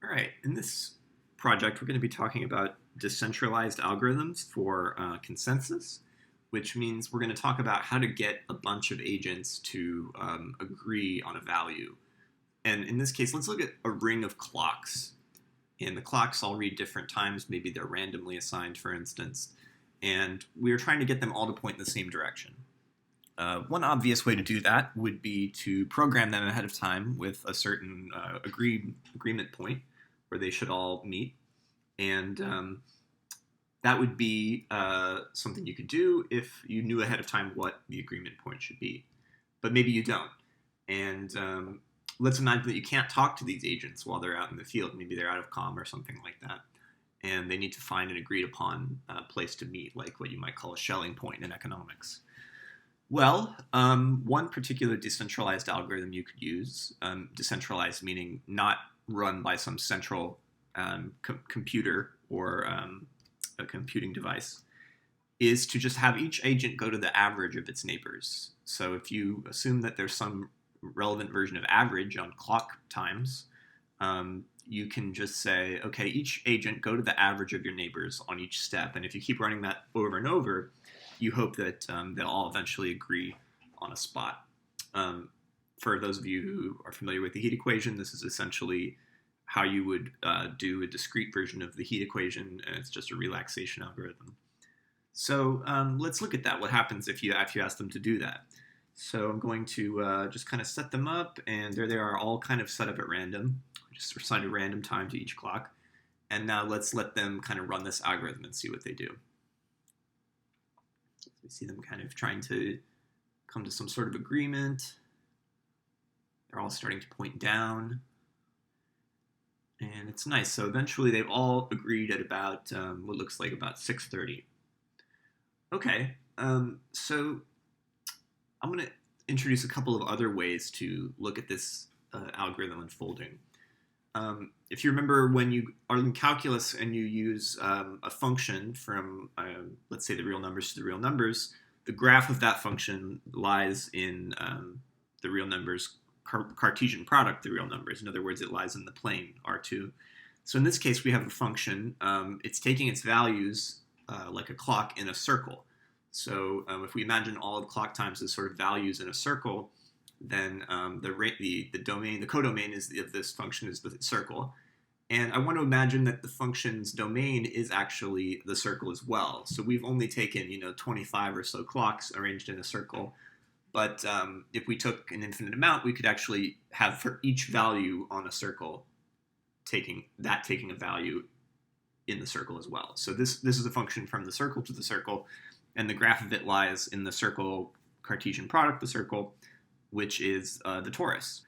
All right, in this project, we're going to be talking about decentralized algorithms for consensus, which means we're going to talk about how to get a bunch of agents to agree on a value. And in this case, let's look at a ring of clocks. And the clocks all read different times. Maybe they're randomly assigned, for instance. And we're trying to get them all to point in the same direction. One obvious way to do that would be to program them ahead of time with a certain agreement point where they should all meet. And that would be something you could do if you knew ahead of time what the agreement point should be. But maybe you don't. And let's imagine that you can't talk to these agents while they're out in the field. Maybe they're out of comm or something like that. And they need to find an agreed upon place to meet, like what you might call a Schelling point in economics. Well, one particular decentralized algorithm you could use, decentralized meaning not run by some central computer or a computing device, is to just have each agent go to the average of its neighbors. So if you assume that there's some relevant version of average on clock times, you can just say, okay, each agent go to the average of your neighbors on each step. And if you keep running that over and over, you hope that they'll all eventually agree on a spot. For those of you who are familiar with the heat equation, this is essentially how you would do a discrete version of the heat equation, and it's just a relaxation algorithm. So let's look at that. What happens if you ask them to do that? So I'm going to just kind of set them up, and there they are, all kind of set up at random. Just assign a random time to each clock. And now let's let them kind of run this algorithm and see what they do. So we see them kind of trying to come to some sort of agreement. They're all starting to point down. And it's nice. So eventually they've all agreed at about what looks like about 6:30. Okay, so I'm going to introduce a couple of other ways to look at this algorithm unfolding. If you remember when you are in calculus and you use a function from, let's say, the real numbers to the real numbers, the graph of that function lies in the real numbers Cartesian product, the real numbers. In other words, it lies in the plane, R2. So in this case, we have a function. It's taking its values like a clock in a circle. So if we imagine all of clock times as sort of values in a circle, then the domain, the codomain of this function is the circle. And I want to imagine that the function's domain is actually the circle as well. So we've only taken 25 or so clocks arranged in a circle. But if we took an infinite amount, we could actually have for each value on a circle taking a value in the circle as well. So this is a function from the circle to the circle, and the graph of it lies in the circle Cartesian product, the circle, which is the torus.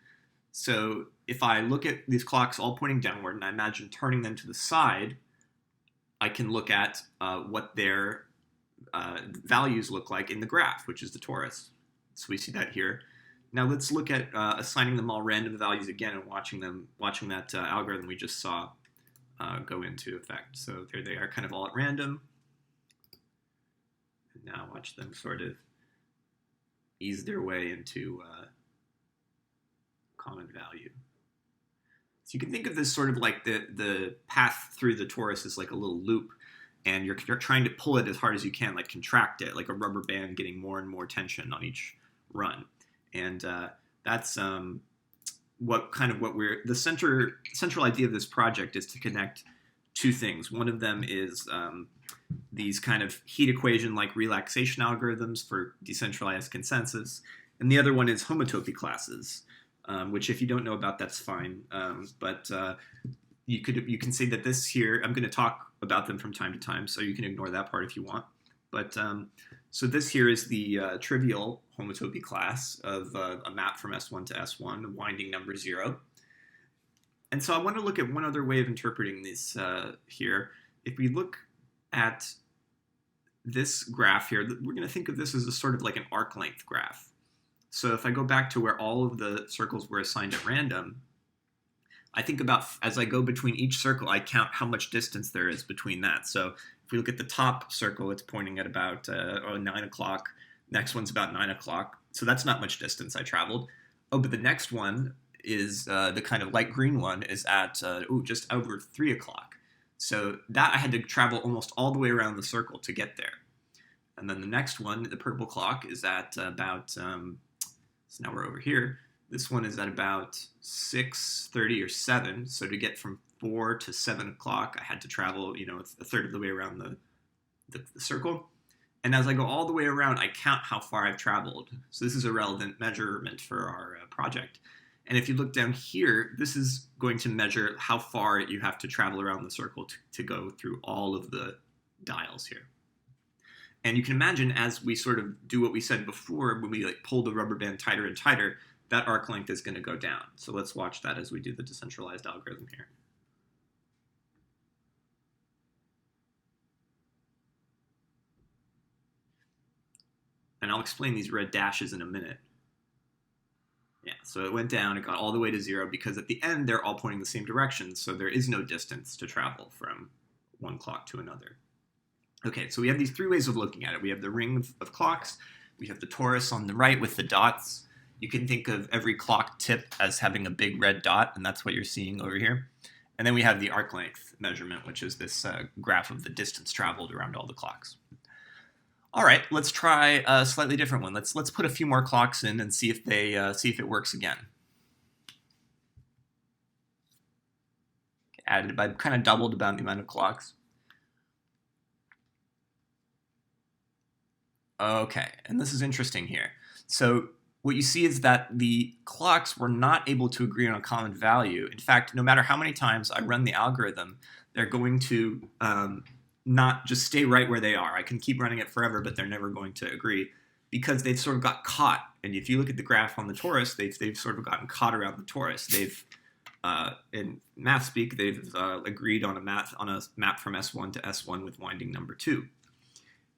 So if I look at these clocks all pointing downward, and I imagine turning them to the side, I can look at what their values look like in the graph, which is the torus. So we see that here. Now let's look at assigning them all random values again and watching that algorithm we just saw go into effect. So there they are, kind of all at random. And now watch them sort of ease their way into common value. So you can think of this sort of like the path through the torus is like a little loop, and you're trying to pull it as hard as you can, like contract it, like a rubber band getting more and more tension on each run. And that's the central idea of this project is to connect two things. One of them is these kind of heat equation like relaxation algorithms for decentralized consensus, and the other one is homotopy classes, which if you don't know about, that's fine. But you can say that this here, I'm going to talk about them from time to time, so you can ignore that part if you want. But so this here is the trivial homotopy class of a map from S1 to S1, winding number 0. And so I want to look at one other way of interpreting this here. If we look at this graph here, we're going to think of this as a sort of like an arc length graph. So if I go back to where all of the circles were assigned at random, I think about as I go between each circle, I count how much distance there is between that. So if we look at the top circle, it's pointing at about 9 o'clock. Next one's about 9 o'clock. So that's not much distance I traveled. Oh, but the next one is the kind of light green one is at just over 3 o'clock. So that I had to travel almost all the way around the circle to get there. And then the next one, the purple clock, is at about, so now we're over here. This one is at about 6:30 or 7. So to get from 4 to 7 o'clock, I had to travel, a third of the way around the circle. And as I go all the way around, I count how far I've traveled. So this is a relevant measurement for our project. And if you look down here, this is going to measure how far you have to travel around the circle to go through all of the dials here. And you can imagine as we sort of do what we said before, when we like pull the rubber band tighter and tighter, that arc length is going to go down. So let's watch that as we do the decentralized algorithm here. And I'll explain these red dashes in a minute. Yeah, so it went down, it got all the way to 0 because at the end they're all pointing the same direction, so there is no distance to travel from one clock to another. Okay, so we have these 3 ways of looking at it. We have the ring of clocks, we have the torus on the right with the dots. You can think of every clock tip as having a big red dot, and that's what you're seeing over here. And then we have the arc length measurement, which is this graph of the distance traveled around all the clocks. All right, let's try a slightly different one. Let's put a few more clocks in and see if it works again. Added, I've kind of doubled about the amount of clocks. Okay, and this is interesting here. So what you see is that the clocks were not able to agree on a common value. In fact, no matter how many times I run the algorithm, they're going to not just stay right where they are. I can keep running it forever, but they're never going to agree because they've sort of got caught. And if you look at the graph on the torus, they've sort of gotten caught around the torus. They've in math speak, they've agreed on a map from S1 to S1 with winding number 2.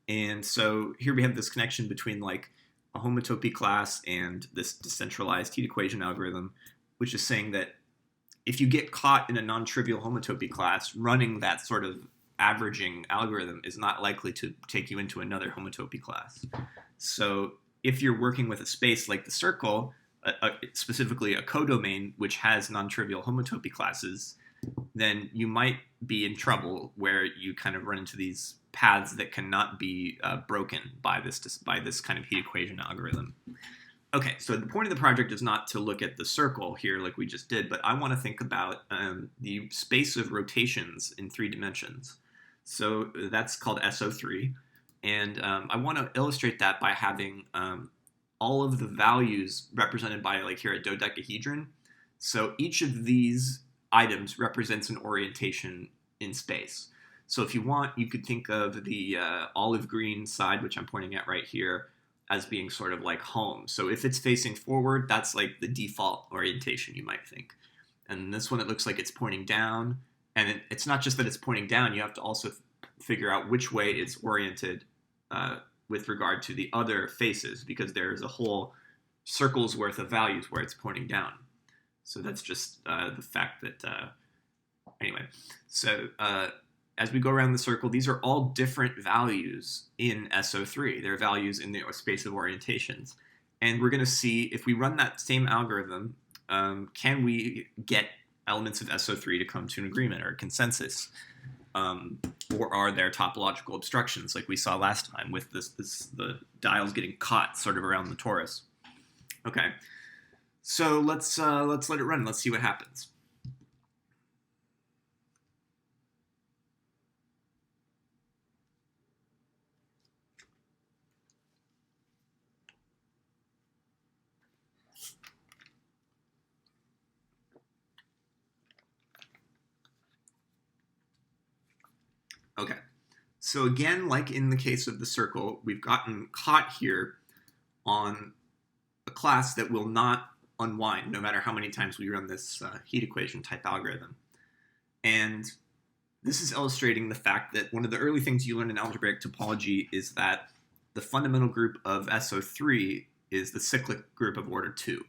And so here we have this connection between like a homotopy class and this decentralized heat equation algorithm, which is saying that if you get caught in a non-trivial homotopy class, running that sort of averaging algorithm is not likely to take you into another homotopy class. So if you're working with a space like the circle, specifically a codomain which has non-trivial homotopy classes, then you might be in trouble where you kind of run into these paths that cannot be broken by this kind of heat equation algorithm. Okay, so the point of the project is not to look at the circle here like we just did, but I want to think about the space of rotations in 3 dimensions. So that's called SO3, and I want to illustrate that by having all of the values represented by, like here, a dodecahedron. So each of these items represents an orientation in space. So if you want, you could think of the olive green side, which I'm pointing at right here, as being sort of like home. So if it's facing forward, that's like the default orientation, you might think. And this one, it looks like it's pointing down. And it's not just that it's pointing down, you have to also figure out which way it's oriented with regard to the other faces, because there's a whole circle's worth of values where it's pointing down. So that's just the fact that, anyway. So as we go around the circle, these are all different values in SO3. They're values in the space of orientations. And we're going to see if we run that same algorithm, can we get elements of SO3 to come to an agreement or a consensus? Or are there topological obstructions like we saw last time with the dials getting caught sort of around the torus? Okay, so let's let it run. Let's see what happens. Okay, so again, like in the case of the circle, we've gotten caught here on a class that will not unwind no matter how many times we run this heat equation type algorithm. And this is illustrating the fact that one of the early things you learn in algebraic topology is that the fundamental group of SO3 is the cyclic group of order 2.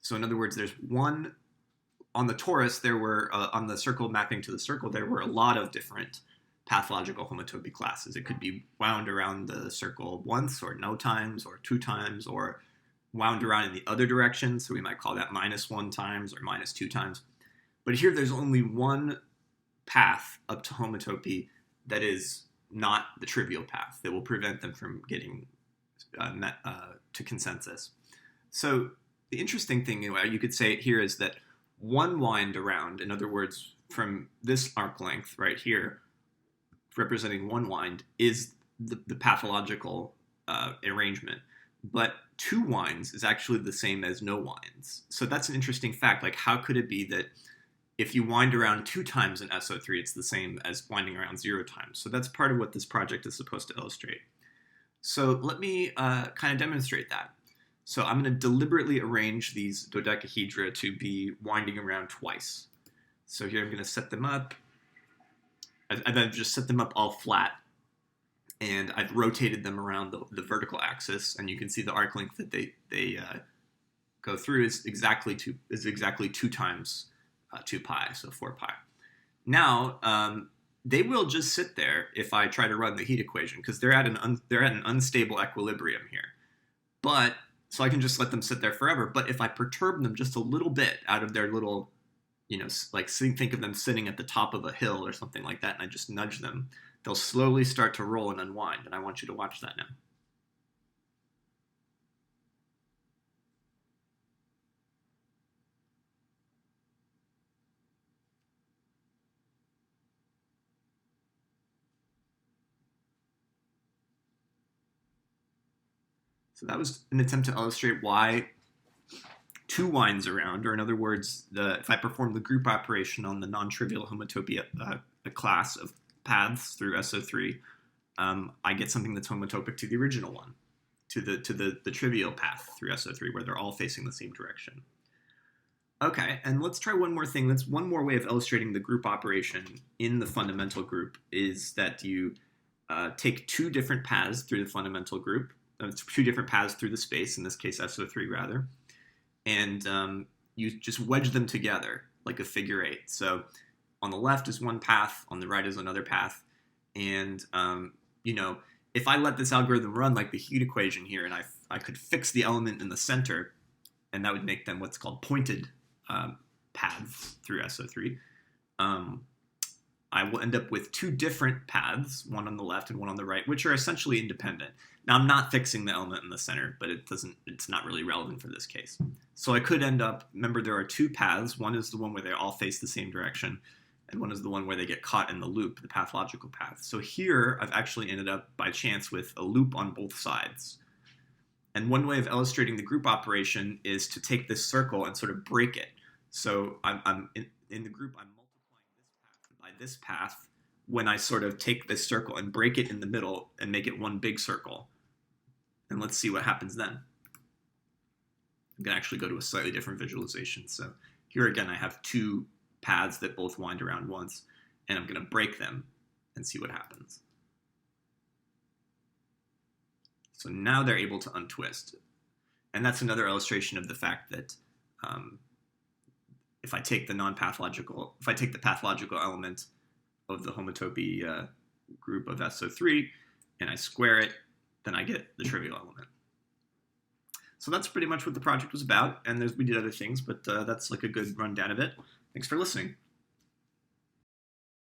So in other words, there's one, on the torus, there were, on the circle mapping to the circle, there were a lot of different pathological homotopy classes. It could be wound around the circle once or no times or 2 times or wound around in the other direction, so we might call that -1 times or -2 times. But here there's only one path up to homotopy that is not the trivial path that will prevent them from getting to consensus. So the interesting thing, you could say it here, is that one wind around, in other words, from this arc length right here, representing one wind, is the pathological arrangement. But two winds is actually the same as no winds. So that's an interesting fact. Like, how could it be that if you wind around 2 times in SO3, it's the same as winding around 0 times? So that's part of what this project is supposed to illustrate. So let me kind of demonstrate that. So I'm going to deliberately arrange these dodecahedra to be winding around twice. So here I'm going to set them up. I've just set them up all flat, and I've rotated them around the vertical axis, and you can see the arc length that they go through is exactly 2 times 2 pi, so 4 pi. Now, they will just sit there if I try to run the heat equation, because they're at an unstable equilibrium here. But so I can just let them sit there forever. But if I perturb them just a little bit out of their little, like think of them sitting at the top of a hill or something like that, and I just nudge them, they'll slowly start to roll and unwind. And I want you to watch that now. So that was an attempt to illustrate why 2 winds around, or in other words, if I perform the group operation on the non-trivial homotopy class of paths through SO3, I get something that's homotopic to the original one, to the trivial path through SO3, where they're all facing the same direction. Okay, and let's try one more thing. That's one more way of illustrating the group operation in the fundamental group, is that you take 2 different paths through the fundamental group, 2 different paths through the space, in this case SO3 rather, and you just wedge them together like a figure 8. So on the left is one path, on the right is another path, and if I let this algorithm run like the heat equation here, and I could fix the element in the center, and that would make them what's called pointed paths through SO3, I will end up with 2 different paths, one on the left and one on the right, which are essentially independent. Now, I'm not fixing the element in the center, but it's not really relevant for this case. So I could end up, remember, there are 2 paths. One is the one where they all face the same direction, and one is the one where they get caught in the loop, the pathological path. So here, I've actually ended up, by chance, with a loop on both sides. And one way of illustrating the group operation is to take this circle and sort of break it. So I'm in the group, I'm multiplying this path by this path when I sort of take this circle and break it in the middle and make it one big circle. And let's see what happens then. I'm going to actually go to a slightly different visualization. So here again, I have 2 paths that both wind around once, and I'm going to break them and see what happens. So now they're able to untwist. And that's another illustration of the fact that if I take the pathological element of the homotopy group of SO3 and I square it, then I get the trivial element. So that's pretty much what the project was about, and we did other things, but that's like a good rundown of it. Thanks for listening.